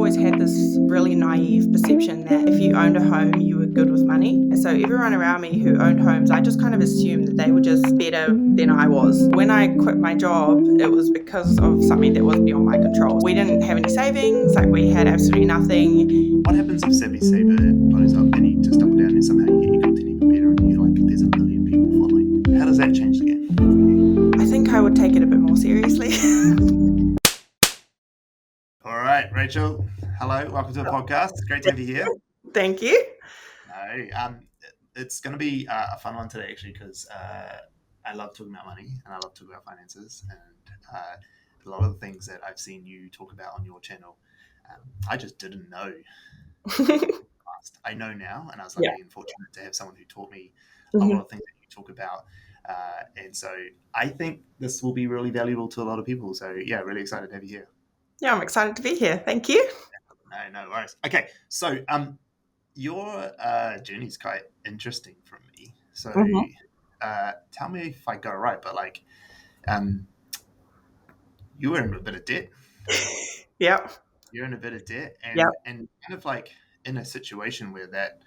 always had this really naive perception that if you owned a home, you were good with money. And so everyone around me who owned homes, I just kind of assumed that they were just better than I was. When I quit my job, it was because of something that was beyond my control. We didn't have any savings, like we had absolutely nothing. What happens if Savvy Saver blows up and you just double down and somehow you get your content even better and you're like, there's a million people following? How does that change the game? I think I would take it a bit more seriously. All right, Rachel. Hello, welcome to the podcast. It's great to have you here. Thank you. It's going to be a fun one today, actually, because I love talking about money and I love talking about finances, and a lot of the things that I've seen you talk about on your channel, I just didn't know. I know now, and I was lucky and fortunate to have someone who taught me a lot of things that you talk about. And so I think this will be really valuable to a lot of people. So yeah, really excited to have you here. Yeah, I'm excited to be here. Thank you. No worries. Okay, so your journey is quite interesting for me. So tell me if I got it right, but like you were in a bit of debt. Yep. You're in a bit of debt and kind of like in a situation where that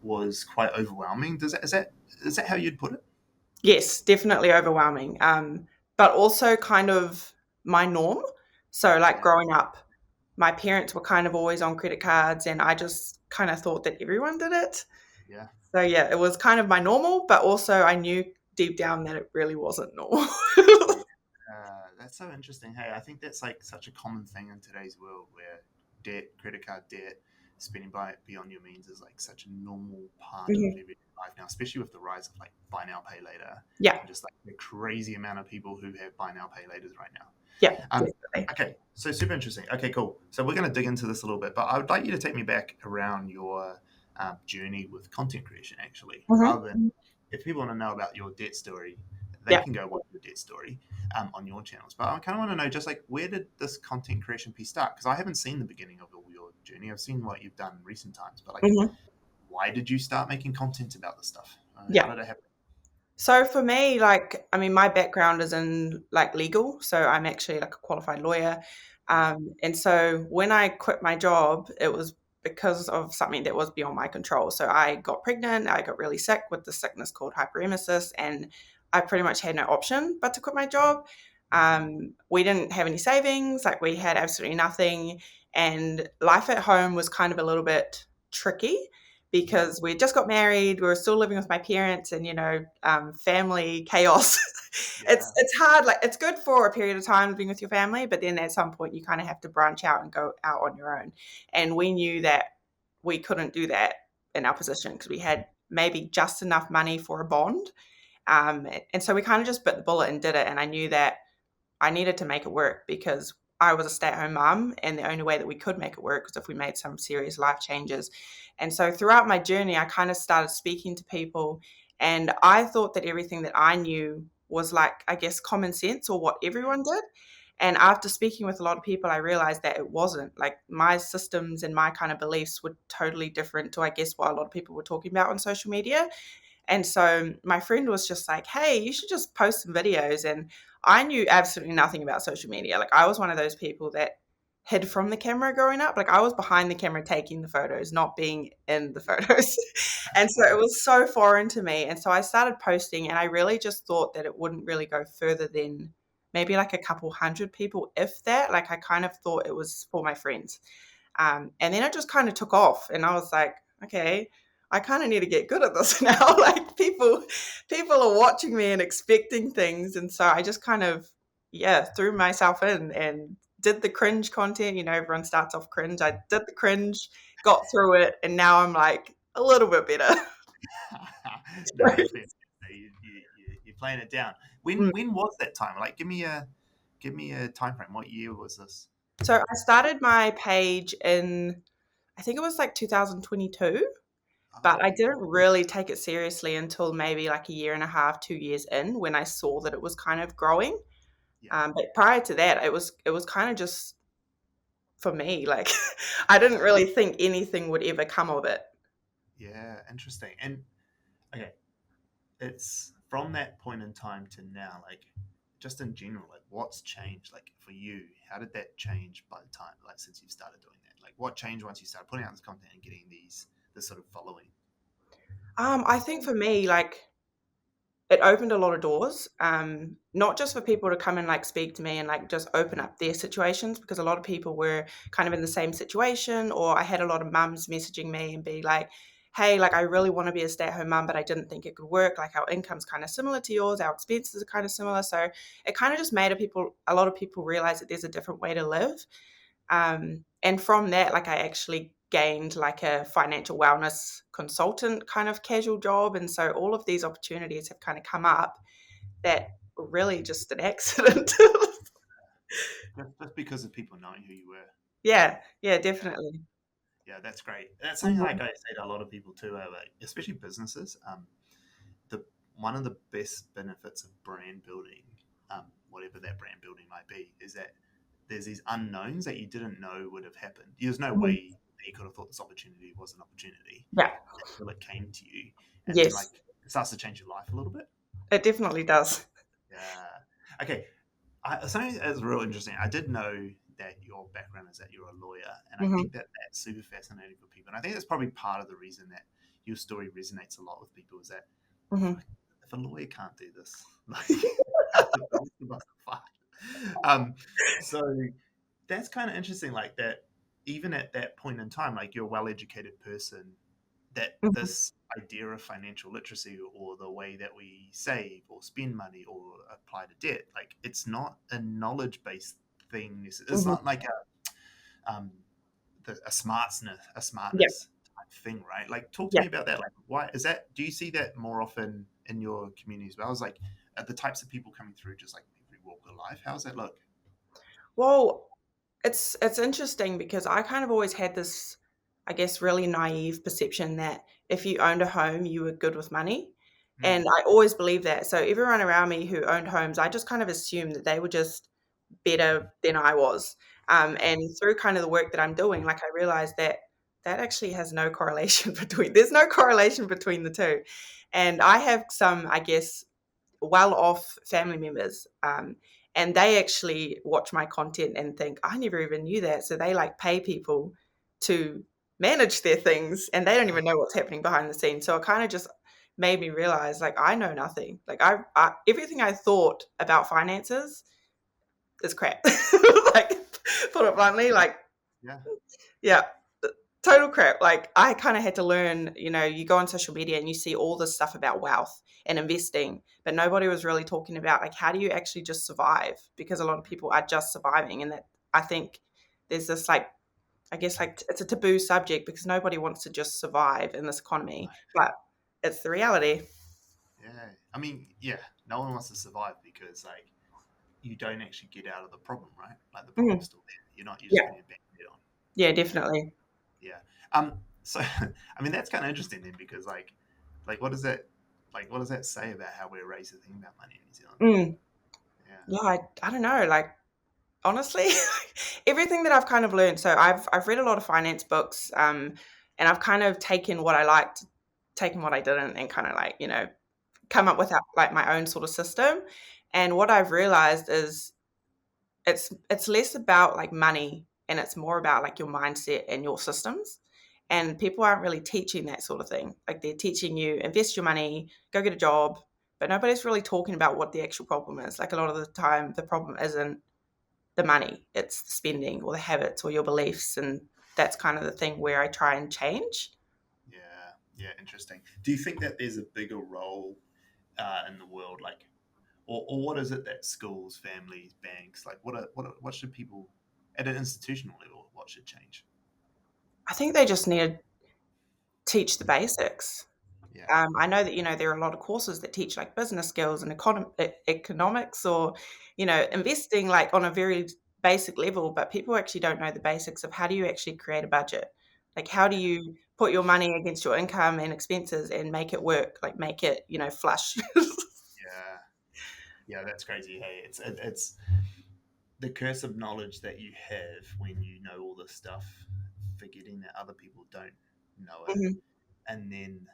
was quite overwhelming. Is that how you'd put it? Yes, definitely overwhelming. But also kind of my norm. So like growing up, my parents were kind of always on credit cards and I just kind of thought that everyone did it. Yeah. So yeah, it was kind of my normal, but also I knew deep down that it really wasn't normal. That's so interesting. Hey, I think that's like such a common thing in today's world where debt, credit card debt, spending beyond your means is like such a normal part of everyday life now, especially with the rise of like buy now, pay later. Yeah. And just like the crazy amount of people who have buy now, pay laters right now. Yeah. Okay, so super interesting. Okay, cool. So we're going to dig into this a little bit, but I would like you to take me back around your journey with content creation, actually, rather than if people want to know about your debt story, they can go watch your debt story on your channels. But I kind of want to know just like where did this content creation piece start? Because I haven't seen the beginning of your journey. I've seen what you've done in recent times, but like why did you start making content about this stuff? How did it happen? So for me, like, I mean, my background is in like legal. So I'm actually like a qualified lawyer. And so when I quit my job, it was because of something that was beyond my control. So I got pregnant, I got really sick with the sickness called hyperemesis, and I pretty much had no option but to quit my job. We didn't have any savings, like we had absolutely nothing. And life at home was kind of a little bit tricky because we just got married, we were still living with my parents, and family chaos. It's hard. Like it's good for a period of time living with your family, but then at some point you kind of have to branch out and go out on your own. And we knew that we couldn't do that in our position because we had maybe just enough money for a bond. And so we kind of just bit the bullet and did it. And I knew that I needed to make it work because I was a stay-at-home mum, and the only way that we could make it work was if we made some serious life changes. And so throughout my journey, I kind of started speaking to people, and I thought that everything that I knew was like, I guess, common sense or what everyone did. And after speaking with a lot of people, I realized that it wasn't. Like my systems and my kind of beliefs were totally different to, I guess, what a lot of people were talking about on social media. And so my friend was just like, hey, you should just post some videos. And I knew absolutely nothing about social media. Like I was one of those people that hid from the camera growing up. Like I was behind the camera taking the photos, not being in the photos. And so it was so foreign to me. And so I started posting, and I really just thought that it wouldn't really go further than maybe like a couple hundred people, if that. Like I kind of thought it was for my friends. And then it just kind of took off, and I was like, okay, I kind of need to get good at this now. Like people are watching me and expecting things. And so I just kind of, threw myself in and did the cringe content. You know, everyone starts off cringe. I did the cringe, got through it, and now I'm like a little bit better. No, you're playing it down. When was that time? Like, give me a time frame. What year was this? So I started my page in, I think it was like 2022. But I didn't really take it seriously until maybe like a year and a half, 2 years in, when I saw that it was kind of growing. But prior to that, it was kind of just for me. Like I didn't really think anything would ever come of it. Yeah, interesting. And okay, it's from that point in time to now, like just in general, like what's changed like for you? How did that change by the time, like since you've started doing that? Like, what changed once you started putting out this content and getting this sort of following? I think for me, like, it opened a lot of doors, not just for people to come and like speak to me and like just open up their situations, because a lot of people were kind of in the same situation, or I had a lot of mums messaging me and be like, hey, like I really want to be a stay-at-home mum, but I didn't think it could work. Like our income's kind of similar to yours, our expenses are kind of similar. So it kind of just made a lot of people realize that there's a different way to live. And from that, like I actually gained like a financial wellness consultant kind of casual job. And so all of these opportunities have kind of come up that were really just an accident. Just because of people knowing who you were. Yeah, yeah, Yeah, definitely. yeah, that's great. That's something like Mhm, I say to a lot of people too, like, especially businesses. The one of the best benefits of brand building, whatever that brand building might be, is that there's these unknowns that you didn't know would have happened. There's no mhm. way that you could have thought this opportunity was an opportunity Yeah, until it came to you, and then like yes, it starts to change your life a little bit. it definitely does. Yeah. Okay. Something that's real interesting. I did know that your background is that you're a lawyer, and I Mhm, think that that's super fascinating for people. And I think that's probably part of the reason that your story resonates a lot with people is that mhm, fuck, if a lawyer can't do this, like the rest of us are fucked. So that's kind of interesting. Like that, even at that point in time, like you're a well-educated person, that mhm, this idea of financial literacy or the way that we save or spend money or apply to debt, like it's not a knowledge-based thing. It's mhm. not like a Yeah, smartness type thing, right? Like, talk to yeah. me about that. Like, why is that? Do you see that more often in your community as well? As like the types of people coming through, just like every walk of life. How does that look? Well, it's interesting because I kind of always had this, I guess, really naive perception that if you owned a home, you were good with money. And Mm, I always believed that. So everyone around me who owned homes, I just kind of assumed that they were just better than I was. And through kind of the work that I'm doing, like I realized that that actually has no correlation there's no correlation between the two. And I have some, I guess, well off family members. And they actually watch my content and think, I never even knew that. So they like pay people to manage their things and they don't even know what's happening behind the scenes. So it kind of just made me realize like I know nothing. Like I everything I thought about finances is crap. Like put it bluntly, like yeah. yeah, total crap. Like I kind of had to learn, you go on social media and you see all this stuff about wealth and investing, but nobody was really talking about like how do you actually just survive? Because a lot of people are just surviving, and that I think there's this like I guess like it's a taboo subject because nobody wants to just survive in this economy, but it's the reality. Yeah. I mean, yeah. No one wants to survive because like you don't actually get out of the problem, right? Like the problem's Mhm. still there. You're not. You're just Yeah, putting a band-aid on. yeah, Yeah. definitely. Yeah. So I mean that's kind of interesting then because like what does that say about how we're raised to think about money in New Zealand? Mm. Yeah. Yeah, I don't know. Like honestly, everything that I've kind of learned. So I've read a lot of finance books, and I've kind of taken what I liked, taken what I didn't, and kind of like come up with like my own sort of system. And what I've realized is it's less about like money and it's more about like your mindset and your systems. And people aren't really teaching that sort of thing. Like they're teaching you invest your money, go get a job, but nobody's really talking about what the actual problem is. Like a lot of the time, the problem isn't the money, it's the spending or the habits or your beliefs. And that's kind of the thing where I try and change. Yeah. Yeah. Interesting. Do you think that there's a bigger role in the world, like, or what is it that schools, families, banks, like, what should people at an institutional level, what should change? I think they just need to teach the basics. Yeah. I know that there are a lot of courses that teach like business skills and economics or investing like on a very basic level, but people actually don't know the basics of how do you actually create a budget, like how do Yeah. you put your money against your income and expenses and make it work, like make it flush. Yeah. Yeah. That's crazy. Hey, it's the curse of knowledge that you have when you know all this stuff, forgetting that other people don't know it, Mhm. and then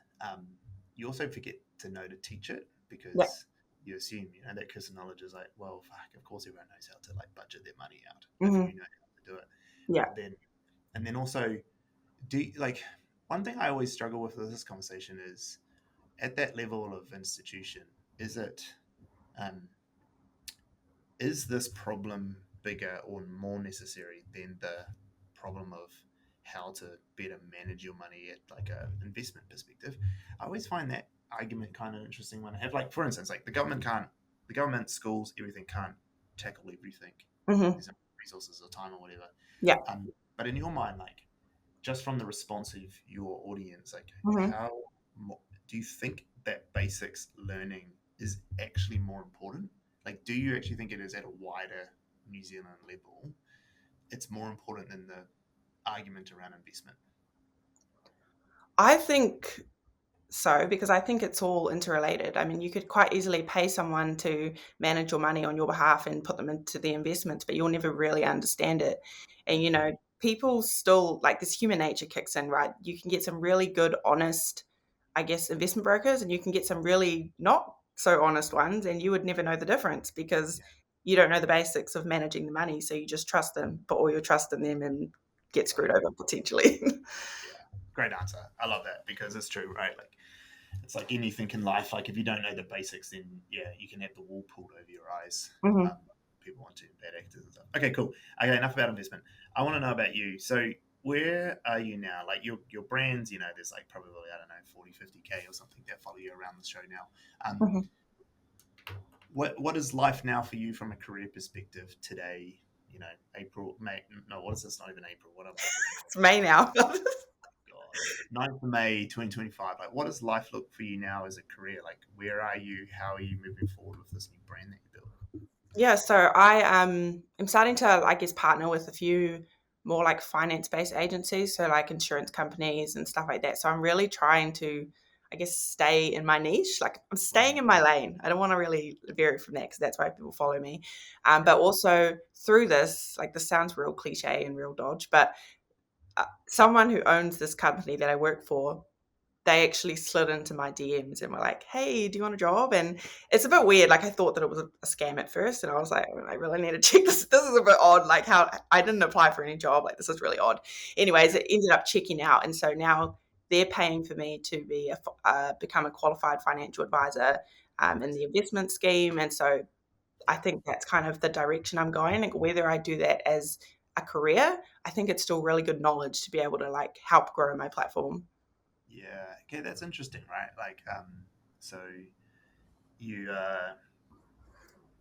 you also forget to know to teach it Yeah. because you assume that curse of knowledge is like, well, fuck, of course everyone knows how to like budget their money out if Hmm. you know how to do it, Yeah. but then And then also, one thing I always struggle with this conversation is at that level of institution, is it um, is this problem bigger or more necessary than the problem of how to better manage your money at like a investment perspective? I always find that argument kind of interesting when I have, like, for instance, like the government, schools, everything can't tackle everything. Mm-hmm. There's no resources or time or whatever. Yeah. But in your mind, like, just from the response of your audience, like, Mm-hmm. how do you think that basics learning is actually more important? Like, do you actually think it is at a wider New Zealand level? It's more important than the argument around investment. I think so, because I think it's all interrelated. I mean, you could quite easily pay someone to manage your money on your behalf and put them into the investments, but you'll never really understand it. And, people still, like, this human nature kicks in, right? You can get some really good, honest, I guess, investment brokers, and you can get some really not so honest ones, and you would never know the difference because you don't know the basics of managing the money. So you just trust them, put all your trust in them, and get screwed over potentially. Yeah, great answer. I love that because it's true, right? Like, it's like anything in life. Like, if you don't know the basics, then yeah, you can have the wool pulled over your eyes. Hmm. People want to, bad actors and stuff. Okay, cool. Okay, enough about investment. I want to know about you. So where are you now? Like, your brands, there's like probably, I don't know, 40, 50K or something that follow you around the show now. Hmm. What is life now for you from a career perspective today? April, May. No, what is this? Not even April. What am I? It's May now. God, 9th of May 2025. Like, what does life look for you now as a career? Like, where are you? How are you moving forward with this new brand that you built? Yeah, so I am starting to, I guess, partner with a few more like finance-based agencies, so like insurance companies and stuff like that. So I'm really trying to, I guess, stay in my niche. Like I'm staying in my lane. I don't want to really vary from that because that's why people follow me. But also through this, like this sounds real cliche and real dodge, but someone who owns this company that I work for, they actually slid into my DMs and were like, "Hey, do you want a job?" And it's a bit weird. Like I thought that it was a scam at first, and I was like, "I really need to check this. This is a bit odd. Like how I didn't apply for any job. Like this is really odd." Anyways, it ended up checking out, and so now they're paying for me to be become a qualified financial advisor in the investment scheme, and so I think that's kind of the direction I'm going. Like whether I do that as a career, I think it's still really good knowledge to be able to like help grow my platform. Yeah. Okay, that's interesting, right? Like, so you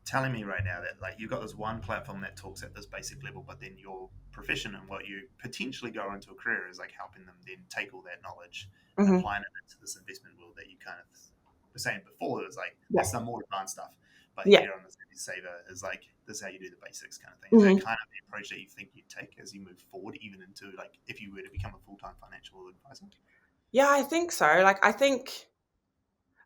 telling me right now that like you've got this one platform that talks at this basic level, but then your profession and what you potentially go into a career is like helping them then take all that knowledge and Hmm. applying it into this investment world that you kind of were saying before. It was like Yeah. there's some more advanced stuff, but Yeah. here on the Saver is like this is how you do the basics kind of thing. Is that Mhm. kind of the approach that you think you'd take as you move forward, even into like if you were to become a full time financial advisor? Yeah, I think so. Like, I think,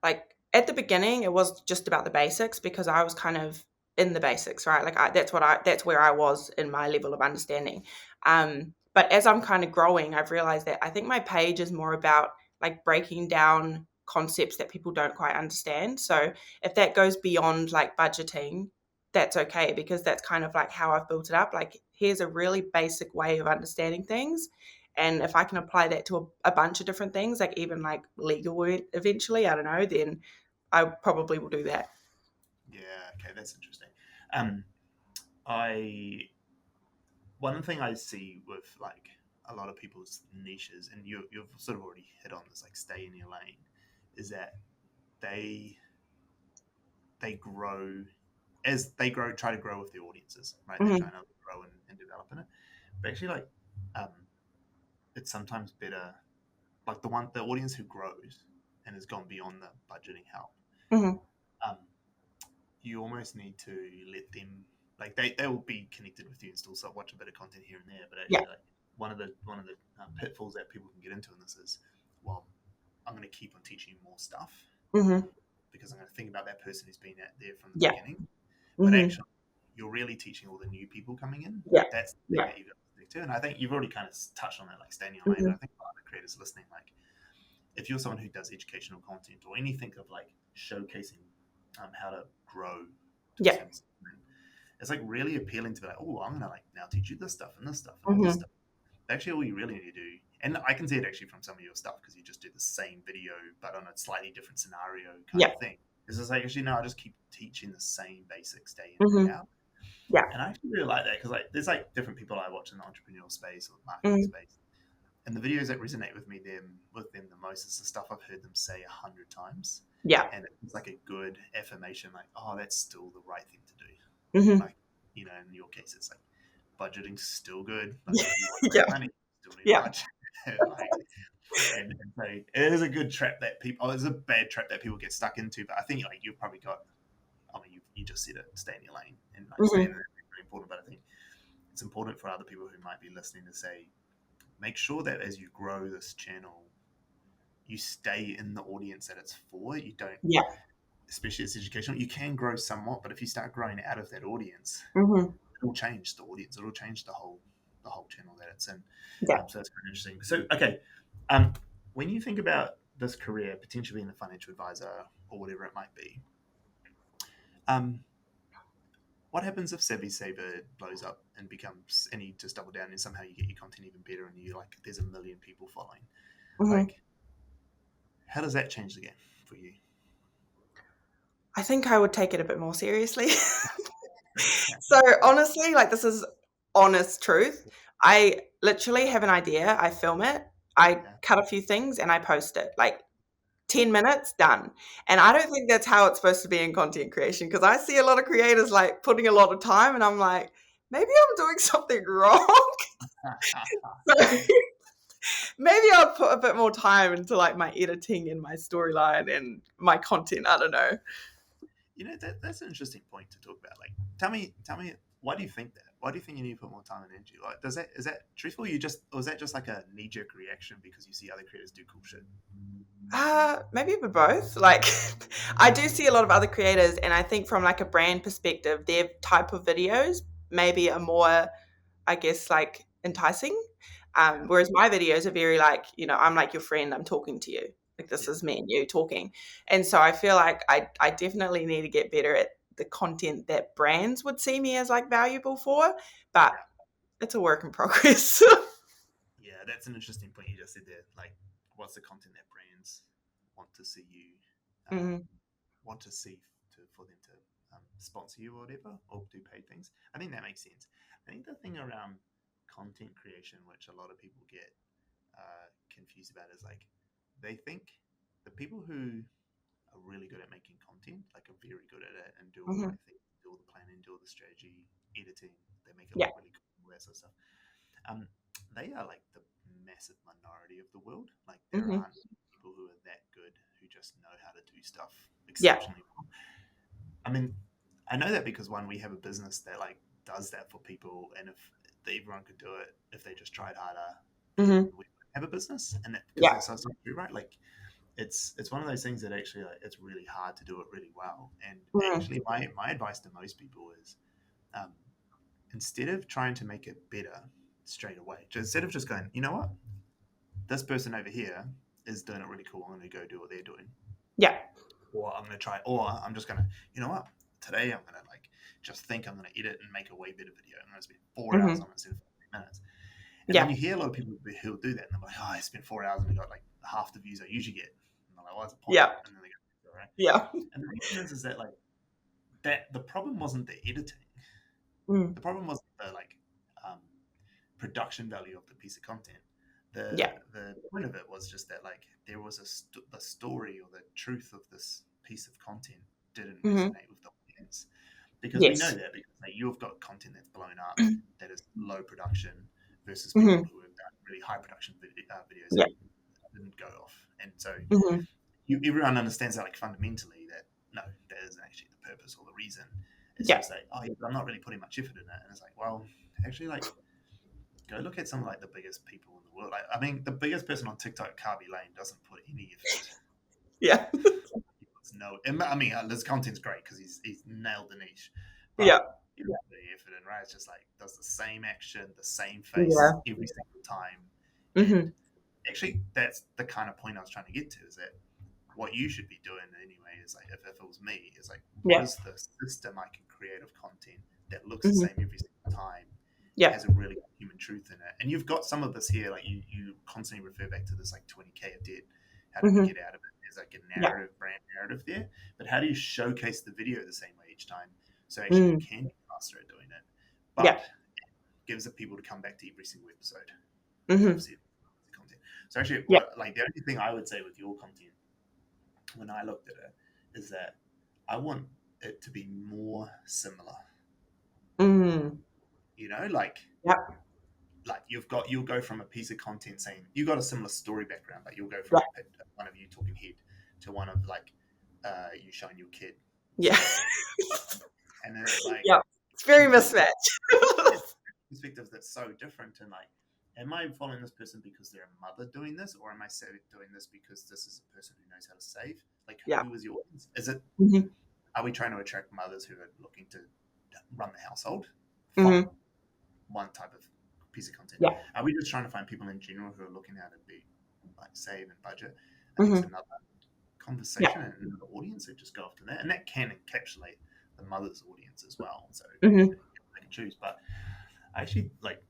like, at the beginning, it was just about the basics because I was kind of in the basics, right? Like, that's where I was in my level of understanding. But as I'm kind of growing, I've realized that I think my page is more about like breaking down concepts that people don't quite understand. So if that goes beyond like budgeting, that's okay because that's kind of like how I've built it up. Like, here's a really basic way of understanding things. And if I can apply that to a bunch of different things, like even like legal eventually, I don't know, then I probably will do that. Yeah, okay, that's interesting. Um, I One thing I see with like a lot of people's niches, and you've sort of already hit on this, like stay in your lane, is that they they grow as they grow, try to grow with the audiences, right? They're Hmm. trying to grow and develop in it. But actually, like, um, it's sometimes better, like the audience who grows and has gone beyond the budgeting help. Hmm. Um, you almost need to let them, like, they will be connected with you and still watch a bit of content here and there, but Yeah. actually, like, one of the pitfalls that people can get into in this is, well, I'm going to keep on teaching you more stuff Hmm. because I'm going to think about that person who's been out there from the Yeah. beginning. But Hmm. actually, you're really teaching all the new people coming in. Yeah. That's the thing Yeah. that you've got to stick to. And I think you've already kind of touched on that, like staying in your lane. Hmm. But I think a lot of the creators listening, like, if you're someone who does educational content or anything of like showcasing how to grow to a Yeah. certain extent, it's like really appealing to be like, oh, I'm gonna like now teach you this stuff and this stuff and all this Hmm. stuff. actually all you really need to do, and I can see it actually from some of your stuff because you just do the same video but on a slightly different scenario kind Yeah. of thing. Is it's like, actually no, I just keep teaching the same basics day in Hmm. day out. Yeah. And I actually really like that because like there's like different people I watch in the entrepreneurial space or marketing Hmm. space, and the videos that resonate with them the most is the stuff I've heard them say 100 times, Yeah. and it's like a good affirmation, like, oh, that's still the right thing to do. Hmm. Like, in your case, it's like budgeting's still good. Like, if you want to Yeah. make money, you still need Yeah. a budget. Like, and so it is a good trap that people. Oh, it's a bad trap that people get stuck into. But I think like you've probably got. I mean, you just said it. Stay in your lane, and like stay in Hmm. there is really important. But I think it's important for other people who might be listening to say, make sure that as you grow this channel, you stay in the audience that it's for. You don't, Yeah. especially as educational, you can grow somewhat, but if you start growing out of that audience, Hmm. it'll change the audience. It'll change the whole channel that it's in. Yeah. So that's quite interesting. So okay, when you think about this career potentially being a financial advisor or whatever it might be, what happens if Savvy Saver blows up and you just double down and somehow you get your content even better and you like there's a million people following? Hmm. Like, how does that change the game for you? I think I would take it a bit more seriously. So honestly, like this is honest truth. I literally have an idea, I film it, I Yeah. cut a few things and I post it. Like 10 minutes, done. And I don't think that's how it's supposed to be in content creation because I see a lot of creators like putting a lot of time and I'm like, maybe I'm doing something wrong. So maybe I'll put a bit more time into like my editing and my storyline and my content. I don't know. That's an interesting point to talk about. Like, tell me, why do you think that? Why do you think you need to put more time and energy? Like, is that truthful? Or is that just like a knee jerk reaction because you see other creators do cool shit? Maybe a bit both. Like, I do see a lot of other creators, and I think from like a brand perspective, their type of videos maybe are more, I guess, like enticing. Yeah, Whereas my videos are very like, I'm like your friend, I'm talking to you. Like this yeah, is me and you talking. And so I feel like I definitely need to get better at the content that brands would see me as like valuable for, but yeah, it's a work in progress. yeah. That's an interesting point you just said there. Like, what's the content that brands want to see you, um, Mhm. want to see for them to sponsor you or whatever, or do paid things? I think that makes sense. I think the thing around content creation, which a lot of people get confused about, is like they think the people who are really good at making content, like are very good at it and do all the Mhm. right things, do all the planning, do all the strategy, editing, they make it Yeah. look really cool, all that sort of stuff. Um, they are like the massive minority of the world. Like there Mhm. aren't people who are that good who just know how to do stuff Yeah. exceptionally well. I mean, I know that because one, we have a business that like does that for people, and if everyone could do it, if they just tried harder, then Mhm. we would have a business. And that, because Yeah. that's so true, right? Like it's one of those things that actually like, it's really hard to do it really well. And Mhm. actually, my advice to most people is um, instead of trying to make it better straight away, instead of just going, you know what, this person over here is doing it really cool. I'm going to go do what they're doing, Yeah. or I'm going to try, or I'm just going to, you know what, today I'm going to like just think I'm going to edit and make a way better video. I'm going to spend 4 hours Mhm. on it instead of 5 minutes. And then Yeah. you hear a lot of people who'll do that, and they're like, "Oh, I spent 4 hours and I got like half the views I usually get." And they're like, "What's the point?" Yeah. And then they go, "All right." Yeah. And the reason is that like that the problem wasn't the editing. Mm. The problem was the like um, production value of the piece of content. Yeah. The point of it was just that like there was the story or the truth of this piece of content didn't Mhm. resonate with the audience because we know Yes. that because like, you've got content that's blown up that is low production versus people Mhm. who have done really high production videos that Yeah. didn't go off. And so Mhm. everyone understands that like fundamentally that no, that isn't actually the purpose or the reason. It's Yeah. just like, oh, yeah, I'm not really putting much effort in it. And it's like, well, actually, like, go look at some of like the biggest people in the world. Like, I mean, the biggest person on TikTok, Carby Lane, doesn't put any effort. Yeah. No, I mean, his content's great because he's nailed the niche, Yeah. but you know, the effort in, right? It's just like does the same action, the same face Yeah. every single time, and Mhm. actually, that's the kind of point I was trying to get to. Is that what you should be doing anyway? Is like if it was me, is like what Yeah. is the system I can create of content that looks the Mhm. same every single time, Yeah. has a really human truth in it. And you've got some of this here, like you constantly refer back to this like 20K of debt. How do we get out of it? There's like a Yeah. narrative, brand narrative there. But how do you showcase the video the same way each time? So actually you Mm. can get faster at doing it. Yeah. But it gives the people to come back to every single episode. Mm-hmm. Content. So actually, Yeah. like the only thing I would say with your content when I looked at it is that I want it to be more similar. Mm. You know, like Yep. like you'll go from a piece of content saying you got a similar story background, but you'll go Yeah. from one of you talking head to one of like you showing your kid. Yeah. And then it's like yeah, it's very mismatched. perspectives that's so different, and like, am I following this person because they're a mother doing this, or am I doing this because this is a person who knows how to save? Like, Yeah. who is your audience? Is it? Mm-hmm. Are we trying to attract mothers who are looking to run the household? Mm-hmm. One type of piece of content. Yeah. Are we just trying to find people in general who are looking how to be like save and budget? Mm-hmm. It's another conversation and another audience that just go after that, and that can encapsulate the mother's audience as well. So they can choose. But I actually like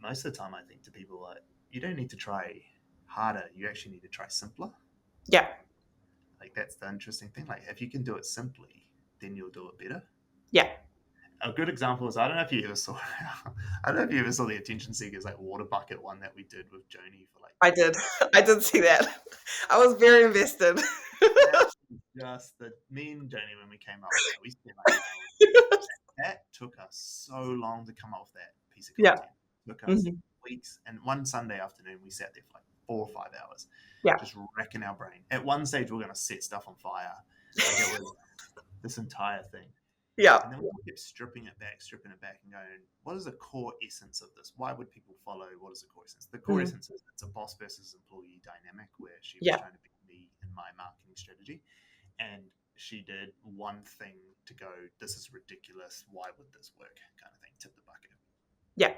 most of the time I think to people like, you don't need to try harder, you actually need to try simpler. Yeah. Like that's the interesting thing. Like if you can do it simply, then you'll do it better. Yeah. A good example is I don't know if you ever saw the Attention Seekers like water bucket one that we did with Joni for like. I did see that. I was very invested. Just me and Joni when we came up with it, we spent like hours. That took us so long to come up with that piece of content. Yeah. It took us weeks, and one Sunday afternoon we sat there for like 4 or 5 hours, just wrecking our brain. At one stage we were going to set stuff on fire. Like it was this entire thing. Yeah. And then we kept stripping it back and going, what is the core essence of this? Why would people follow? What is the core essence? The core essence is it's a boss versus employee dynamic where she was trying to be me in my marketing strategy. And she did one thing to go, this is ridiculous. Why would this work? Kind of thing. Tip the bucket. Yeah.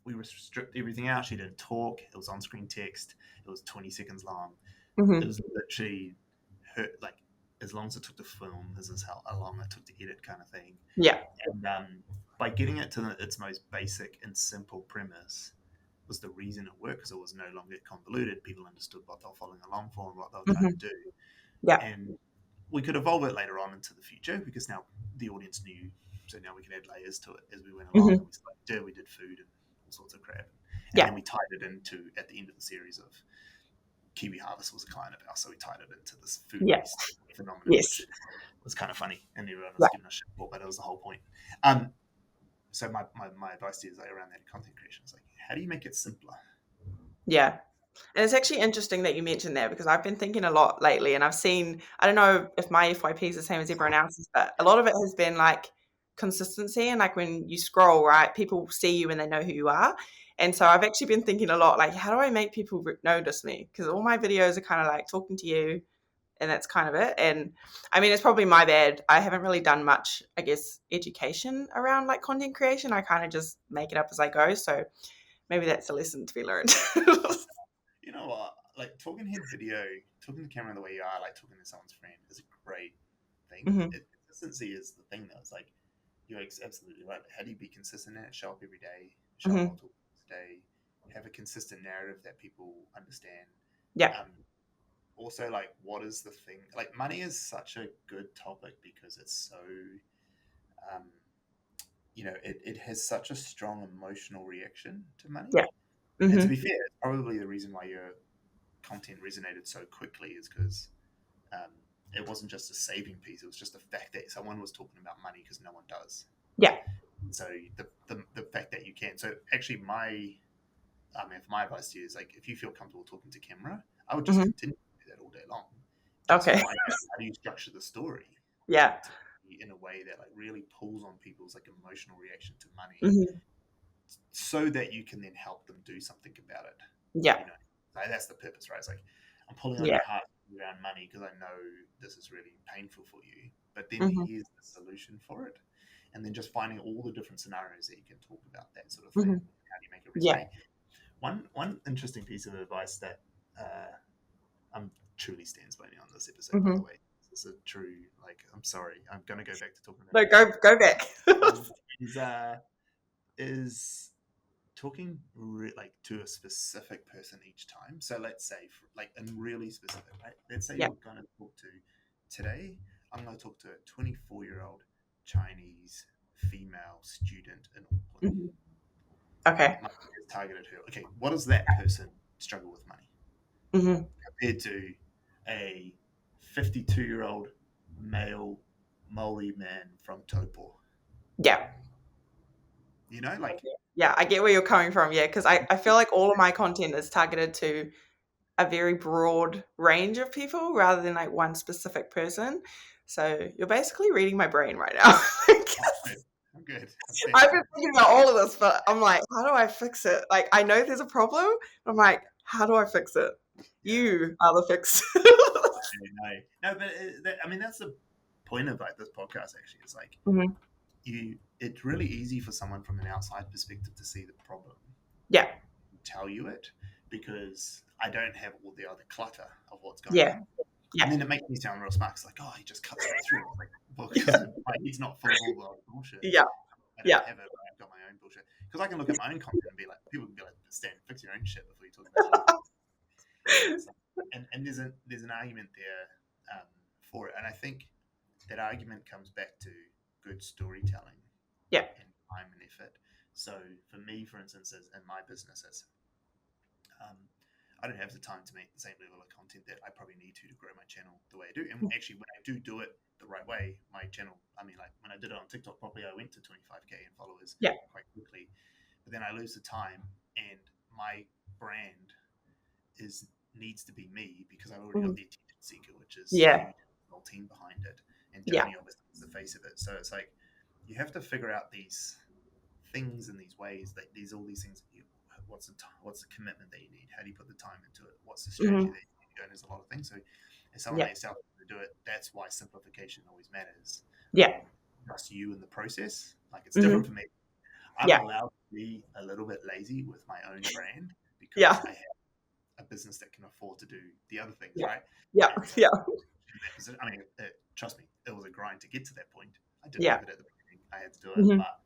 We stripped everything out. She didn't talk. It was on-screen text. It was 20 seconds long. Mm-hmm. It was literally her, like, as long as it took to film, this is how long it took to edit, kind of thing. Yeah. And by getting it to its most basic and simple premise was the reason it worked, because it was no longer convoluted. People understood what they were following along for and what they were trying to do. Yeah. And we could evolve it later on into the future because now the audience knew. So now we can add layers to it as we went along. And we did food and all sorts of crap. And then we tied it into, at the end of the series of Kiwi Harvest was a client of ours, so we tied it into this food waste phenomenon. Yes. Which was kind of funny, and everyone was giving us shit for, but it was the whole point. So my advice to you is like around that content creation is like, how do you make it simpler? Yeah. And it's actually interesting that you mentioned that, because I've been thinking a lot lately, and I've seen, I don't know if my FYP is the same as everyone else's, but a lot of it has been like consistency, and like when you scroll, right, people see you and they know who you are. And so I've actually been thinking a lot, like, how do I make people notice me? Because all my videos are kind of like talking to you, and that's kind of it. And I mean, it's probably my bad. I haven't really done much, I guess, education around like content creation. I kind of just make it up as I go. So maybe that's a lesson to be learned. You know what? Like talking head video, talking to the camera the way you are, like talking to someone's friend is a great thing. Consistency is the thing though. It's like, you're absolutely right. How do you be consistent in it? Show up every day, show up multiple times a day, have a consistent narrative that people understand. Yeah. Also, like, what is the thing? Like, money is such a good topic because it's so, it has such a strong emotional reaction to money. Yeah. And to be fair, it's probably the reason why your content resonated so quickly is because it wasn't just a saving piece. It was just the fact that someone was talking about money because no one does. Yeah. So the fact that you can. So actually, my advice to you is like, if you feel comfortable talking to camera, I would just continue to do that all day long. Okay. How do you structure the story? Yeah. In a way that like really pulls on people's like emotional reaction to money, so that you can then help them do something about it. Yeah. Like that's the purpose, right? It's like, I'm pulling on your heart around money because I know this is really painful for you, but then here's the solution for it. And then just finding all the different scenarios that you can talk about that sort of thing. How do you make it resonate? Yeah. One interesting piece of advice that I'm truly stands by me on this episode, by the way. This is a true, like, I'm sorry, I'm going to go back to talking about go back. is talking like to a specific person each time. So let's say like and really specific, right? Let's say Yeah. you're going to talk to today. I'm going to talk to a 24-year-old Chinese female student in Auckland. Mhm. Okay. My targeted her. Okay, what does that person struggle with money Hmm. compared to a 52-year-old male Maori man from Taupo? Yeah. You know, like Yeah, I get where you're coming from. Yeah, because I feel like all of my content is targeted to a very broad range of people rather than like one specific person. So you're basically reading my brain right now. I'm good. I've been thinking about all of this, but I'm like, how do I fix it? Like, I know there's a problem. But I'm like, how do I fix it? Yeah. You are the fix. No, but I mean that's the point of like this podcast. Actually, it's like Mhm. it's really easy for someone from an outside perspective to see the problem, Yeah, tell you it, because I don't have all the other clutter of what's going yeah, on. yeah, And then it makes me sound real smart. It's like, oh, he just cuts right through. Like, well, because yeah, like, he's not full of all the bullshit. yeah, I yeah. don't have it. I've got my own bullshit. Because I can look at my own content and be like, people can be like, Stan, fix your own shit before you talk about it. And there's an argument there for it. And I think that argument comes back to good storytelling Yeah. and time and effort. So for me, for instance, as in my businesses, I don't have the time to make the same level of content that I probably need to grow my channel the way I do. And actually, when I do it the right way, my channel, I mean, like when I did it on TikTok properly, I went to 25K in followers Yeah. quite quickly. But then I lose the time, and my brand needs to be me because I've already got the attention seeker, which is Yeah. the whole team behind it. And Yeah. Joni obviously is the face of it. So it's like you have to figure out these things in these ways that all these things that what's the commitment that you need? How do you put the time into it? What's the strategy that you need to go? And there's a lot of things. So as someone Yeah. like yourself to do it, that's why simplification always matters. Yeah. Trust you in the process. Like it's different for me. I'm Yeah. allowed to be a little bit lazy with my own brand because Yeah. I have a business that can afford to do the other things, Yeah. right? Yeah. And so Yeah. I mean, trust me, it was a grind to get to that point. I didn't Yeah. have it at the beginning. I had to do it, Mhm. but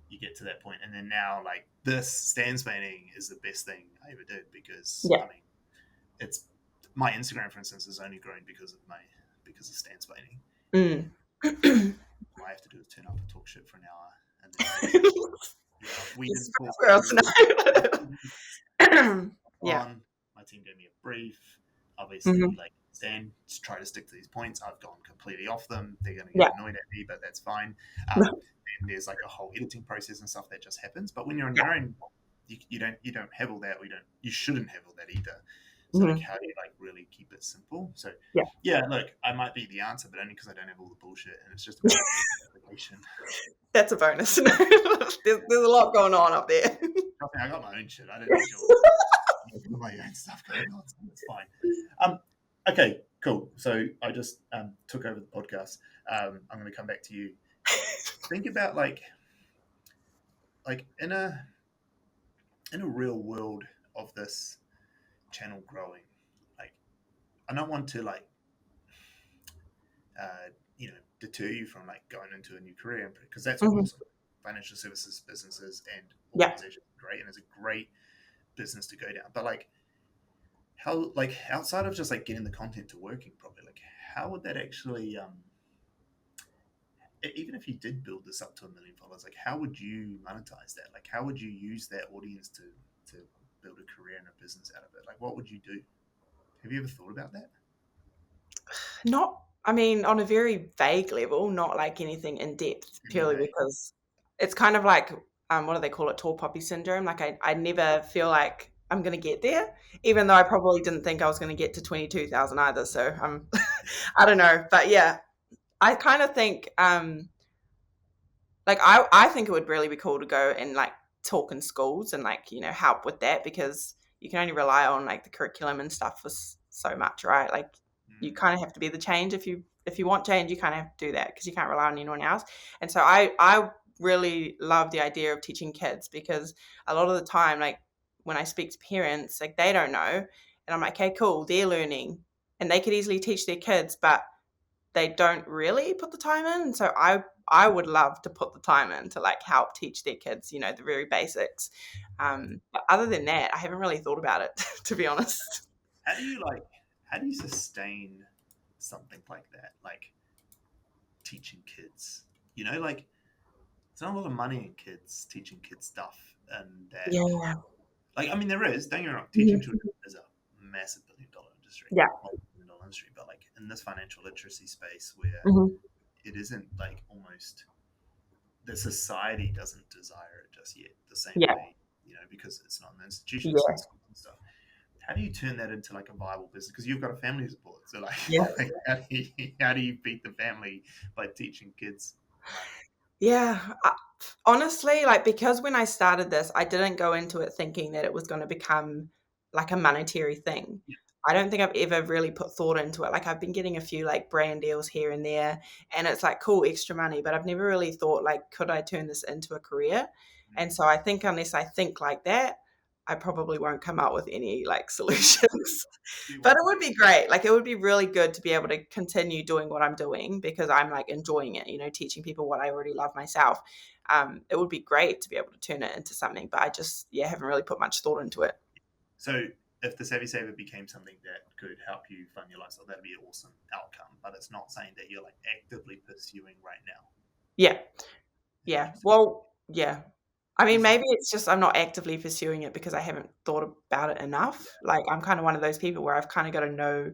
you get to that point, and then now, like this Stansplaining is the best thing I ever did because Yeah. I mean, it's my Instagram, for instance, has only grown because of Stansplaining. Mm. All I have to do is turn up and talk shit for an hour, and then we Just didn't talk. girls now. Yeah. My team gave me a brief. Obviously, Mhm. like Stan, just try to stick to these points. I've gone completely off them. They're going to Yeah. get annoyed at me, but that's fine. And there's like a whole editing process and stuff that just happens. But when you're on your own, you don't have all that. You shouldn't have all that either. So like, how do you like really keep it simple? So yeah, look, I might be the answer, but only because I don't have all the bullshit, and it's just about application. That's a bonus. there's a lot going on up there. I got my own shit. I don't need my own stuff going on, so it's fine. Okay, cool. So I just took over the podcast. I'm going to come back to you. Think about like in a real world of this channel growing. Like, I don't want to like deter you from like going into a new career because that's awesome. Financial services businesses and organizations are great, and it's a great business to go down. But like, how like outside of just like getting the content to working properly, like how would that actually even if you did build this up to 1 million followers, like how would you monetize that? Like how would you use that audience to build a career and a business out of it? Like what would you do? Have you ever thought about that? I mean, on a very vague level, not like anything in depth, purely because it's kind of like, what do they call it? Tall poppy syndrome. Like I never feel like I'm going to get there, even though I probably didn't think I was going to get to 22,000 either. So I don't know. But yeah, I kind of think, like I think it would really be cool to go and like talk in schools and like, help with that because you can only rely on like the curriculum and stuff for so much, right? Like you kind of have to be the change. If you want change, you kind of have to do that because you can't rely on anyone else. And so I really love the idea of teaching kids because a lot of the time, like when I speak to parents, like they don't know. And I'm like, okay, cool, they're learning and they could easily teach their kids, but they don't really put the time in. And so I I would love to put the time in to like help teach their kids, you know, the very basics. But other than that, I haven't really thought about it, to be honest. How do you sustain something like that? Like teaching kids, like there's not a lot of money in kids teaching kids stuff, and that, Yeah. like, I mean, there is. Don't get me wrong. Teaching Mhm. children is a massive billion-dollar industry, Yeah. multi-billion-dollar industry. But like in this financial literacy space, where Mhm. it isn't like almost the society doesn't desire it just yet the same Yeah. way, because it's not in the institutions and Yeah. schools and stuff. How do you turn that into like a viable business? Because you've got a family to support. So like, Yeah. like how do you feed the family by teaching kids money? Yeah. Honestly, like, because when I started this, I didn't go into it thinking that it was going to become like a monetary thing. Yeah. I don't think I've ever really put thought into it. Like, I've been getting a few like brand deals here and there, and it's like cool extra money, but I've never really thought like, could I turn this into a career? And so I think unless I think like that, I probably won't come up with any like solutions. Do But what? it would be great. Like, it would be really good to be able to continue doing what I'm doing because I'm like enjoying it, you know, teaching people what I already love myself. It would be great to be able to turn it into something, but I just, yeah, haven't really put much thought into it. So if the Savvy Saver became something that could help you fund your lifestyle, that'd be an awesome outcome. But it's not saying that you're like actively pursuing right now. Yeah. Yeah. Interesting. Well, yeah. I mean, Is it? maybe it's just I'm not actively pursuing it because I haven't thought about it Yeah. enough. Like, I'm kind of one of those people where I've kind of got to know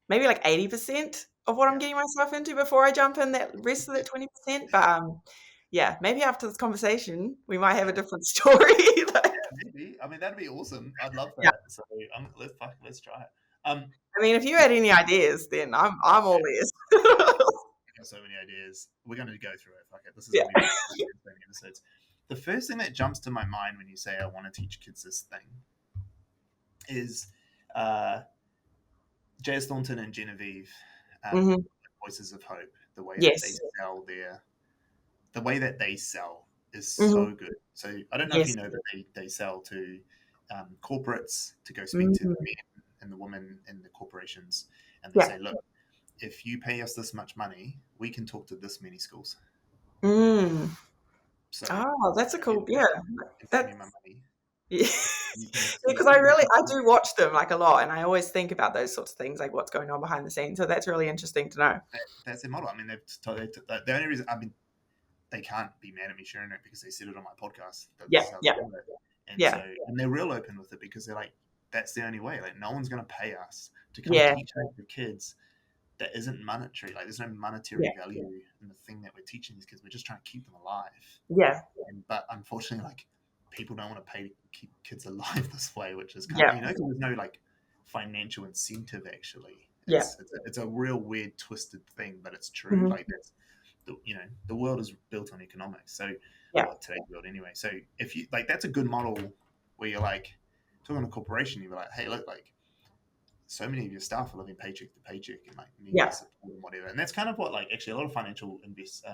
maybe like 80% of what I'm Yeah. getting myself into before I jump in that rest of that 20%. But yeah, maybe after this conversation, we might have a different story. Like, Yeah, maybe. I mean, that'd be awesome. I'd love yeah. that. So let's try it. Um, I mean, if you had any ideas, then I'm all ears. I got so many ideas. We're going to go through it. Fuck it. This is Yeah. going to be so many episodes. The first thing that jumps to my mind when you say I want to teach kids this thing is uh, Jazz Thornton and Genevieve, Mhm. Voices of Hope. The way that they Yes. sell the way that they sell is Mhm. so good. So I don't know if you Yes. know that they sell to corporates to go speak to the Mhm. men and the women in the corporations, and they Yeah. say, look, if you pay us this much money, we can talk to this many schools. Mm. So Oh, that's a if you cool, do yeah. that and pay me my That's money, yeah. you can Because I do watch them like a lot, and I always think about those sorts of things, like what's going on behind the scenes. So that's really interesting to know. that's their model. I mean, the only reason, I mean, they can't be mad at me sharing it because they said it on my podcast. Yeah, That's how they yeah, do it. And yeah, so, and they're real open with it because they're like, that's the only way. Like, no one's going to pay us to come yeah, teach the kids that isn't monetary. Like, there's no monetary yeah, value in the thing that we're teaching these kids. We're just trying to keep them alive. yeah, But unfortunately, like, people don't want to pay to keep kids alive this way, which is kind of, yeah, because there's no like financial incentive actually. yeah. It's a real weird, twisted thing, but it's true. Mhm. Like, that's the world is built on economics. So, Yeah, well, today's world anyway. So if you like, that's a good model where you're like talking to a corporation, you're like, hey, look, like, so many of your staff are living paycheck to paycheck and like need your yeah, support and whatever. And that's kind of what, like, actually a lot of financial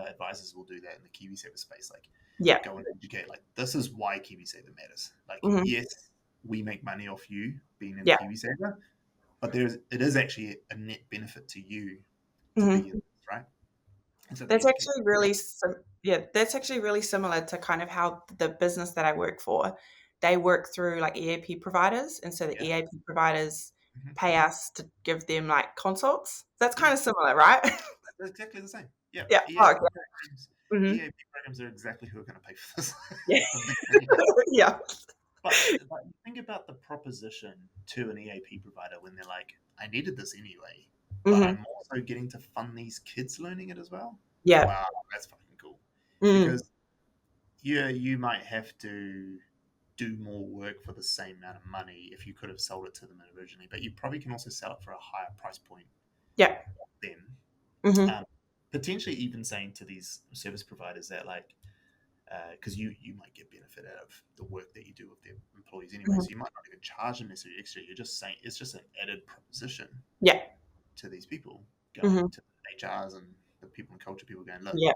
advisors will do that in the KiwiSaver space. Like, yeah. go and educate. Like, this is why KiwiSaver matters. Like, Mhm. yes, we make money off you being in Yeah. KiwiSaver, but it is actually a net benefit to you to Mhm. be in this, right? And so they That's educate. actually really yeah, that's actually really similar to kind of how the business that I work for, they work through like EAP providers, and so the Yeah. EAP providers Mm-hmm. pay us to give them like consults. That's Yeah. kind of similar, right? That's exactly the same. Yeah. Yeah. Oh, okay. Mhm. EAP programs are exactly who are going to pay for this. Yeah. Yeah. Yeah. But think about the proposition to an EAP provider when they're like, I needed this anyway, but Mhm. I'm also getting to fund these kids learning it as well. Yeah. Wow, that's fucking cool. Mm. Because you might have to do more work for the same amount of money if you could have sold it to them originally, but you probably can also sell it for a higher price point Yeah. then. Mhm. Um, Potentially even saying to these service providers that, like, because you might get benefit out of the work that you do with their employees anyway, Mhm. so you might not even charge them necessarily extra. You're just saying it's just an added proposition Yeah. to these people, going Mhm. to the HRs and the people and culture people, going, look, Yeah.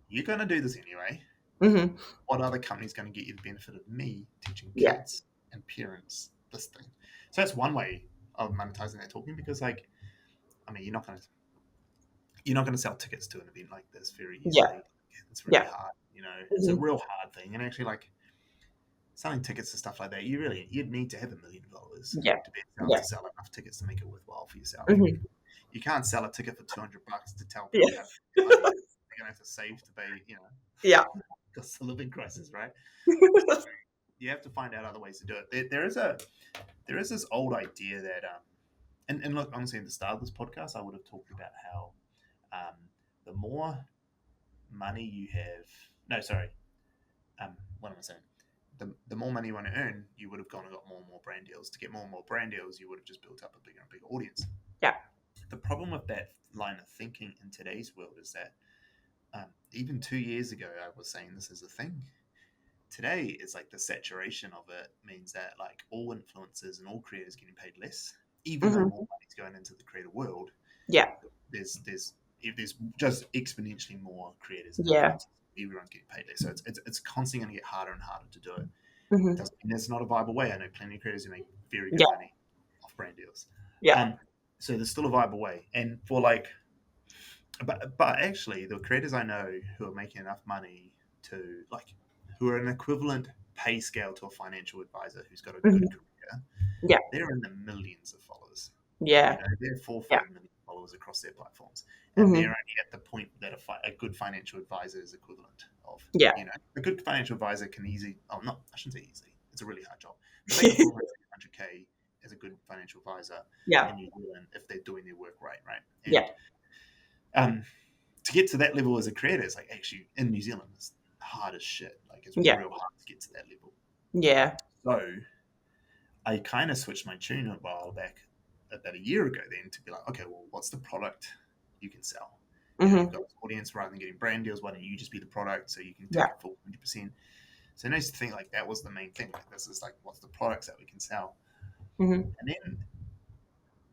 you're going to do this anyway. Mhm. What other company's going to get you the benefit of me teaching Yeah. kids and parents this thing? So that's one way of monetizing that talking, because, like, I mean, you're not going to you're not going to sell tickets to an event like this very Yeah. easily. It's really Yeah. hard, it's a real hard thing. And actually, like, selling tickets to stuff like that, you'd need to have 1 million followers Yeah. to be able Yeah. to sell enough tickets to make it worthwhile for yourself. Mm-hmm. You can't sell a ticket for $200 to tell people Yeah. how to make money. They're going to have to save to pay, Yeah. cost of living crisis, right? You have to find out other ways to do it. There is this old idea that and look, honestly, at the start of this podcast, I would have talked about how the more money you have, what am I saying? The more money you want to earn, you would have gone and got more and more brand deals. To get more and more brand deals, you would have just built up a bigger and bigger audience. Yeah. The problem with that line of thinking in today's world is that even 2 years ago, I was saying this is a thing. Today, it's like the saturation of it means that like all influencers and all creators getting paid less, even though more money's going into the creator world. Yeah. There's just exponentially more creators. And Yeah. everyone's getting paid less, so it's constantly going to get harder and harder to do it. Mm-hmm. Doesn't mean it's not a viable way. I know plenty of creators who make very good money off brand deals. Yeah. So there's still a viable way, and for like, but actually, the creators I know who are making enough money to like, who are an equivalent pay scale to a financial advisor who's got a good career, they're in the millions of followers. Yeah. They're 4 or 5 million followers across their platforms, and they're only at the point that a good financial advisor is equivalent of. A good financial advisor can easily. I shouldn't say easily. It's a really hard job. But they can 100K as a good financial advisor in New Zealand if they're doing their work right. And, to get to that level as a creator is like actually in New Zealand it's hard as shit. Like it's real hard to get to that level. Yeah. So I kind of switched my tune a while back, about a year ago, then to be like, okay, well, what's the product you can sell? You've got an audience, rather than getting brand deals, why don't you just be the product so you can take it full 100%? So I used to think like that was the main thing. Like this is like, what's the products that we can sell? And then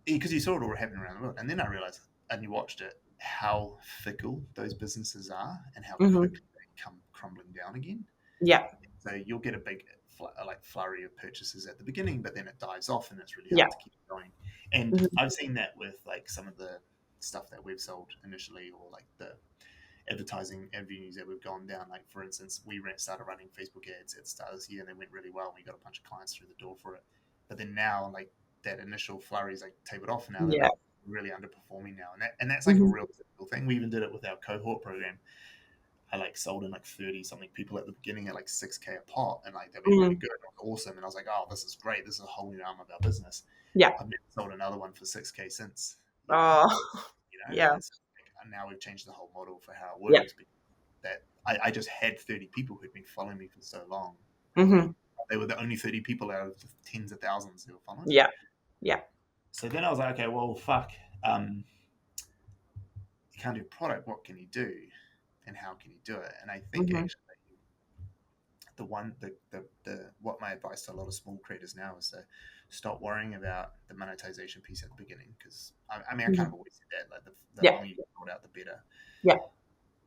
because you saw it all happening around the world, and then I realized, and you watched it, how fickle those businesses are and how quickly they come crumbling down again. Yeah. So you'll get a big flurry of purchases at the beginning, but then it dies off and it's really hard to keep going. And I've seen that with like some of the stuff that we've sold initially, or like the advertising avenues that we've gone down. Like for instance, we started running Facebook ads at the start of this year, and they went really well. We got a bunch of clients through the door for it. But then now, like that initial flurry is like tapered off now. They're really underperforming now, and that's like a real typical thing. We even did it with our cohort program. I like sold in like 30 something people at the beginning at like $6,000 a pop, and like they've been really good. It was awesome, and I was like, oh, this is great. This is a whole new arm of our business. Yeah, I've never sold another one for $6,000 since. And now we've changed the whole model for how it works. That I just had 30 people who'd been following me for so long. They were the only 30 people out of the tens of thousands who were following. Yeah. So then I was like, okay, well, fuck. You can't do product. What can you do? And how can you do it? And I think actually what my advice to a lot of small creators now is to stop worrying about the monetization piece at the beginning, because I kind of always said that, like the longer you build out, the better. Yeah.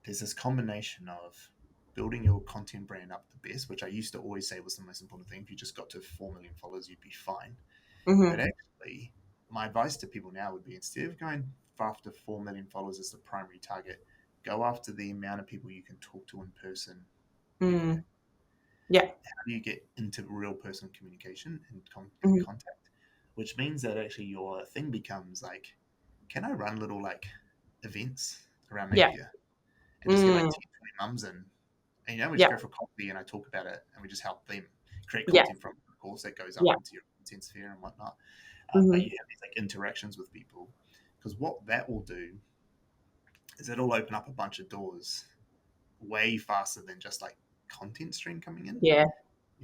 There's this combination of building your content brand up the best, which I used to always say was the most important thing. If you just got to 4 million followers, you'd be fine. But actually, my advice to people now would be, instead of going after 4 million followers as the primary target, go after the amount of people you can talk to in person. How do you get into real personal communication and contact? Which means that actually your thing becomes like, can I run little like events around Napier and just get like 10, 20 mums in, and we just go for coffee and I talk about it, and we just help them create content from it. Of course, that goes up into your content sphere and whatnot. But you have these like interactions with people, because what that will do is it'll open up a bunch of doors way faster than just like content stream coming in. Yeah.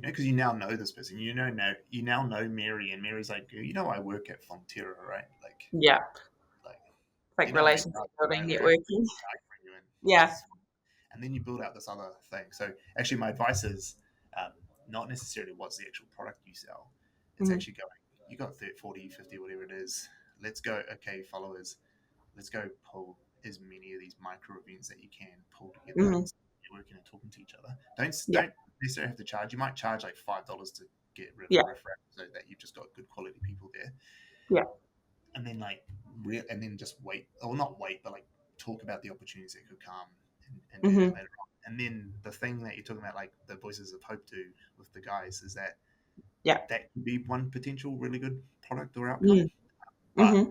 Because you now know this person. You now know Mary, and Mary's like, I work at Fonterra, right? Like relationship building, networking. Yeah. And then you build out this other thing. So actually, my advice is not necessarily what's the actual product you sell. It's actually going, you got 30, 40, 50, whatever it is. Let's go, okay, followers, let's go pull as many of these micro events that you can pull together, working and talking to each other. Don't necessarily have to charge. You might charge like $5 to get rid of referral, so that you've just got good quality people there. Yeah. And then just wait, or not wait, but like talk about the opportunities that could come and do Mm-hmm. that later on. And then the thing that you're talking about, like the Voices of Hope do with the guys, is that Yeah. that could be one potential really good product or outcome. Mm-hmm. But Mm-hmm.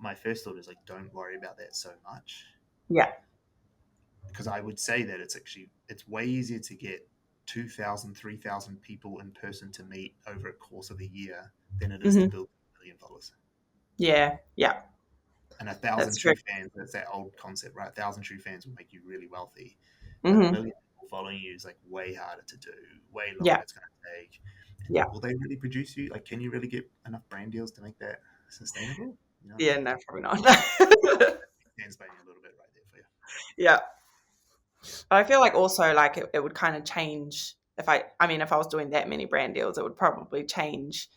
my first thought is like, don't worry about that so much, Yeah. because I would say that it's way easier to get 2,000, 3,000 people in person to meet over a course of a year than it is to Mm-hmm. build $1 million. Yeah. Yeah. And 1,000 That's true. true fans, that's that old concept, right? 1,000 true fans will make you really wealthy. But a Mm-hmm. million people following you is like way harder to do, way longer Yeah. it's going to take. Yeah. Will they really produce you? Like, can you really get enough brand deals to make that sustainable? You know what Yeah. I mean? No, probably not. Hands banging a little bit right there for you. Yeah. But I feel like also like it would kind of change if if I was doing that many brand deals, it would probably change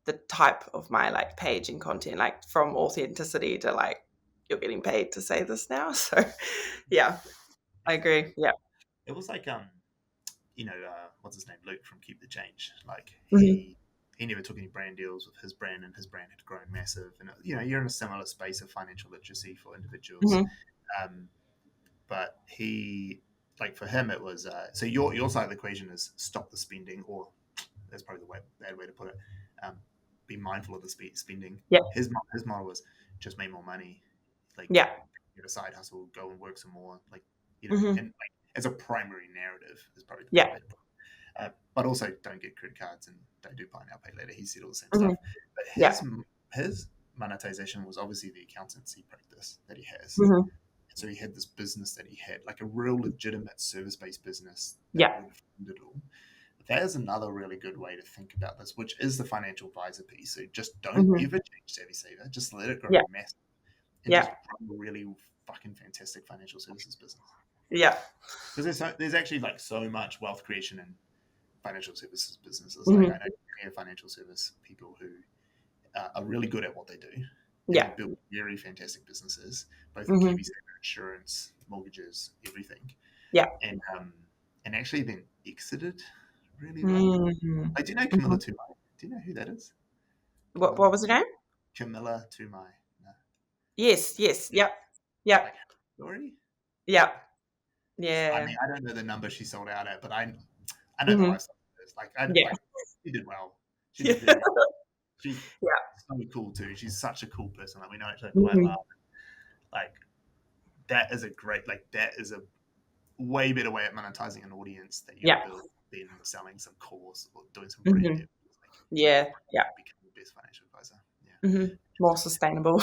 the type of my like page and content, like from authenticity to like you're getting paid to say this now. So yeah, I agree. Yeah. It was like what's his name, Luke from Keep the Change. Like Mm-hmm. he never took any brand deals with his brand, and his brand had grown massive. And you're in a similar space of financial literacy for individuals. Mm-hmm. But he, like, for him, it was so your side of the equation is stop the spending, or that's probably the bad way to put it. Be mindful of the spending. Yeah. His model was just make more money, like Yeah. get a side hustle, go and work some more, like Mm-hmm. and like as a primary narrative is probably the Yeah. best way to put it. But also don't get credit cards and don't do buy now pay later. He said all the same Mm-hmm. stuff. But Yeah. his monetization was obviously the accountancy practice that he has. Mm-hmm. So he had this business that he had, like a real legitimate service-based business that Yeah. would fund it all. That is another really good way to think about this, which is the financial advisor piece. So just don't Mm-hmm. ever change Savvy Saver. Just let it grow Yeah. massive and Yeah. just run a really fucking fantastic financial services business. Yeah. Because there's actually like so much wealth creation in financial services businesses. Mm-hmm. Like I know plenty of financial service people who are really good at what they do. Yeah. And build very fantastic businesses, both Mm-hmm. in KiwiSaver, insurance, mortgages, everything. Yeah. And actually then exited really well. Mm-hmm. I do know Camilla Tumai. Do you know who that is? What was the name? Camilla Tumai. No. Yes. Yes. Yep. Yep. Like story? Yep. I Yeah. mean, I don't know the number she sold out at, but I know Mm-hmm. the lifestyle is. Like, Yeah. she did well. She Yeah. did very well. She's Yeah. so cool too. She's such a cool person. Like we know each other quite Mm-hmm. well. Like that is a way better way at monetizing an audience that you Yeah. build than selling some course or doing some Mm-hmm. brand deals. Like, Yeah. Yeah. become the best financial advisor. Yeah. Mm-hmm. More sustainable.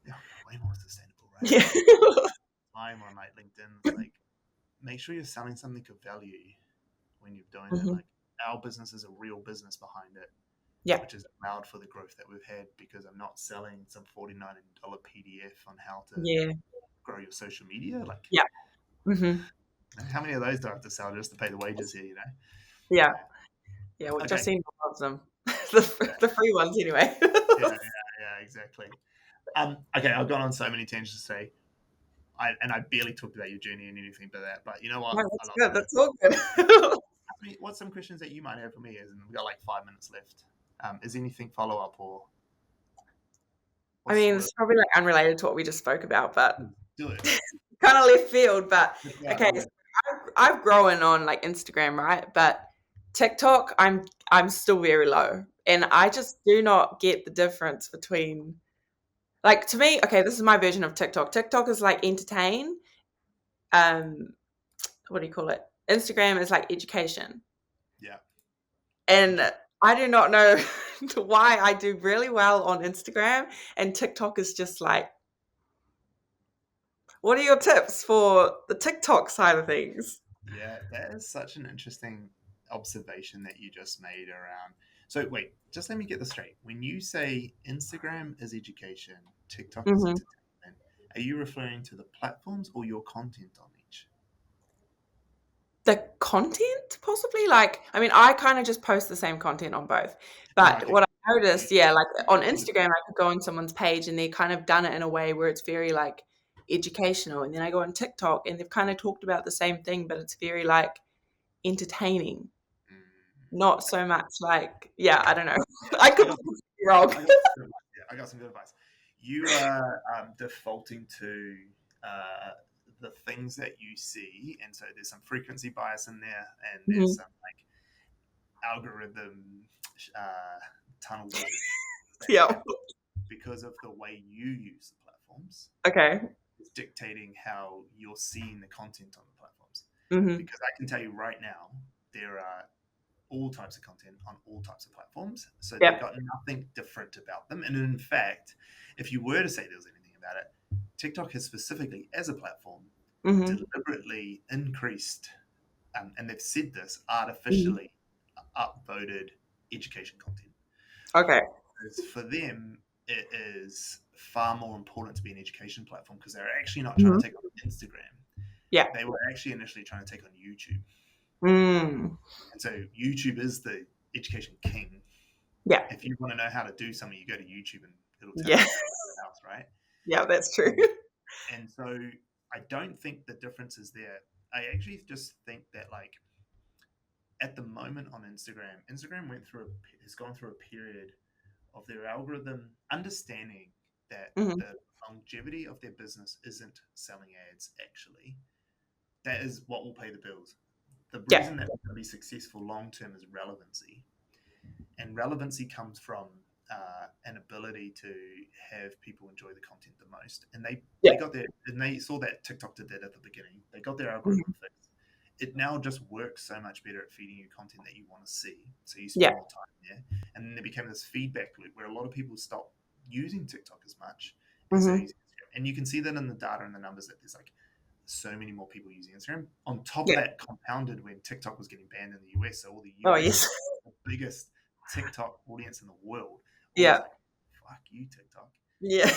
Yeah, way more sustainable, right? Yeah. Time on like LinkedIn, it's like make sure you're selling something of value when you're doing it. Mm-hmm. Like our business is a real business behind it. Yeah. Which has allowed for the growth that we've had because I'm not selling some $49 PDF on how to Yeah. grow your social media. Like, Yeah. Mm-hmm. how many of those do I have to sell just to pay the wages here? Yeah. Yeah. Well, Okay. just seeing loves them. The free ones anyway. Yeah, exactly. Okay, I've gone on so many tangents today. I barely talked about your journey and anything but that. But you know what? No, that's good. That's all good. I mean, what's some questions that you might have for me? And we've got like 5 minutes left. Is anything follow up or? I mean, it's probably like unrelated to what we just spoke about, but do it. kind of left field. But Yeah, okay, so I've grown on like Instagram, right? But TikTok, I'm still very low, and I just do not get the difference between. Like to me, okay, this is my version of TikTok. TikTok is like entertain. What do you call it? Instagram is like education. Yeah. And I do not know why I do really well on Instagram and TikTok is just like, what are your tips for the TikTok side of things? Yeah, that is such an interesting observation that you just made around. So wait, just let me get this straight. When you say Instagram is education, TikTok is Mm-hmm. entertainment, are you referring to the platforms or your content on each? The content, possibly? Like, I mean, I kind of just post the same content on both. But Okay. what I noticed, yeah, like on Instagram, I could go on someone's page and they kind of done it in a way where it's very like educational. And then I go on TikTok and they've kind of talked about the same thing, but it's very like entertaining. Not so much like, yeah, I don't know. I could be wrong. I got some good advice. you are defaulting to the things that you see, and so there's some frequency bias in there, and there's some like algorithm tunnel vision Yeah. because of the way you use the platforms. Okay. It's dictating how you're seeing the content on the platforms. Mm-hmm. Because I can tell you right now, there are all types of content on all types of platforms. So they've got nothing different about them. And in fact, if you were to say there was anything about it, TikTok has specifically, as a platform, deliberately increased, and they've said this, artificially upvoted education content. Okay. Because for them, it is far more important to be an education platform because they're actually not trying to take on Instagram. Yeah. They were actually initially trying to take on YouTube. And so YouTube is the education king. Yeah. If you want to know how to do something, you go to YouTube and it'll tell you how to do the house, right? Yeah, that's true. And so I don't think the difference is there. I actually just think that like at the moment on Instagram has gone through a period of their algorithm understanding that the longevity of their business isn't selling ads actually. That is what will pay the bills. The reason that they're going to be successful long term is relevancy. And relevancy comes from an ability to have people enjoy the content the most. And they got their, and they saw that TikTok did that at the beginning. They got their algorithm fixed. It now just works so much better at feeding you content that you want to see. So you spend more time there. And then there became this feedback loop where a lot of people stopped using TikTok as much as they use Instagram. And you can see that in the data and the numbers that there's like so many more people using Instagram. On top of that, compounded when TikTok was getting banned in the US. So all the US the biggest TikTok audience in the world. Like, fuck you, TikTok. Yeah.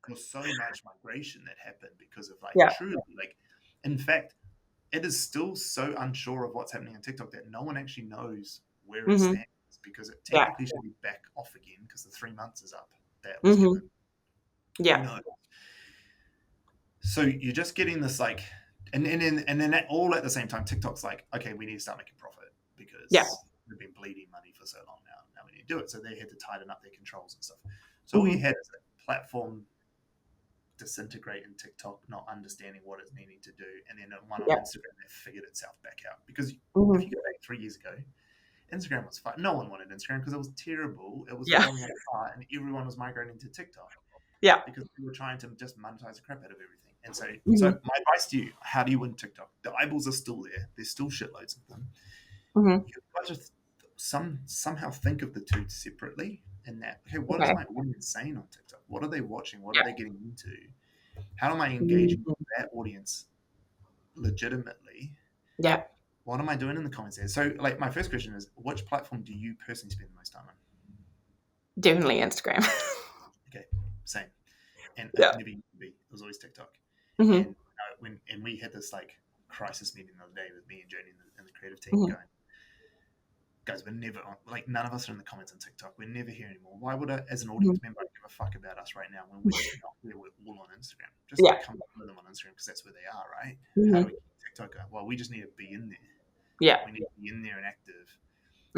There's so much migration that happened because of like truly like, in fact, it is still so unsure of what's happening on TikTok that no one actually knows where it stands because it technically should be back off again because the 3 months is up. That was given. Yeah. So you're just getting this like, and then all at the same time, TikTok's like, okay, we need to start making profit because we've been bleeding money for so long now. Now we need to do it. So they had to tighten up their controls and stuff. So all you had is a platform disintegrate in TikTok, not understanding what it's needing to do, and then one on Instagram that figured itself back out. Because if you go back 3 years ago, Instagram was fine. No one wanted Instagram because it was terrible. It was falling apart, and everyone was migrating to TikTok. Yeah, because we were trying to just monetize the crap out of everything. And so, so my advice to you: how do you win TikTok? The eyeballs are still there. There's still shitloads of them. You just somehow think of the two separately. And that, okay, what is my audience saying on TikTok? What are they watching? What are they getting into? How am I engaging with that audience legitimately? Yeah. What am I doing in the comments there? So, like, my first question is, which platform do you personally spend the most time on? Definitely Instagram. Okay, same. And it never used to be. It was always TikTok. And when we had this like crisis meeting the other day with me and Jody and the creative team going, guys, we're never on, like none of us are in the comments on TikTok. We're never here anymore. Why would I, as an audience member, give a fuck about us right now when we're not here? We're all on Instagram. Just come with them on Instagram because that's where they are, right? How do we keep TikTok going? Well, we just need to be in there. Yeah, we need to be in there and active.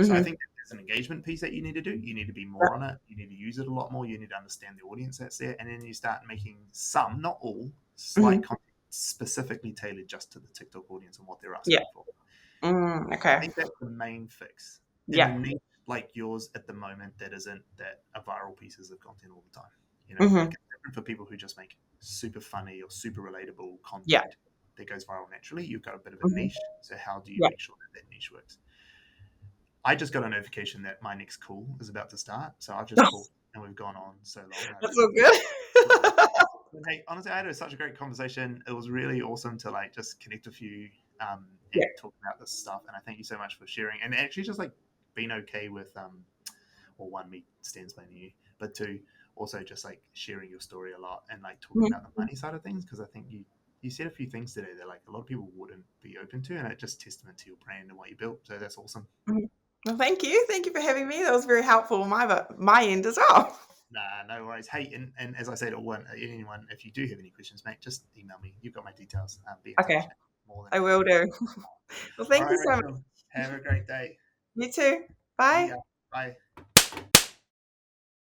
So I think there's an engagement piece that you need to do. You need to be more on it. You need to use it a lot more. You need to understand the audience that's there. And then you start making some, not all, slight content specifically tailored just to the TikTok audience and what they're asking for. Okay. I think that's the main fix. Yeah. And niche like yours at the moment that isn't that are viral pieces of content all the time. You know, like it's different for people who just make super funny or super relatable content that goes viral naturally. You've got a bit of a niche. So how do you make sure that niche works? I just got a notification that my next call is about to start. So I've just called and we've gone on so long. That's so good. Hey, honestly, I had such a great conversation. It was really awesome to like just connect with you and talk about this stuff. And I thank you so much for sharing and actually just like being okay with, well, one, me standsplaining you, but two, also just like sharing your story a lot and like talking about the money side of things. Cause I think you said a few things today that like a lot of people wouldn't be open to, and it's just testament to your brand and what you built. So that's awesome. Well, thank you. Thank you for having me. That was very helpful on my end as well. Nah, no worries. Hey, and as I said, anyone, if you do have any questions, mate, just email me. You've got my details. Be in touch. I will do. Well, thank you so much. Have a great day. You too. Bye. Bye.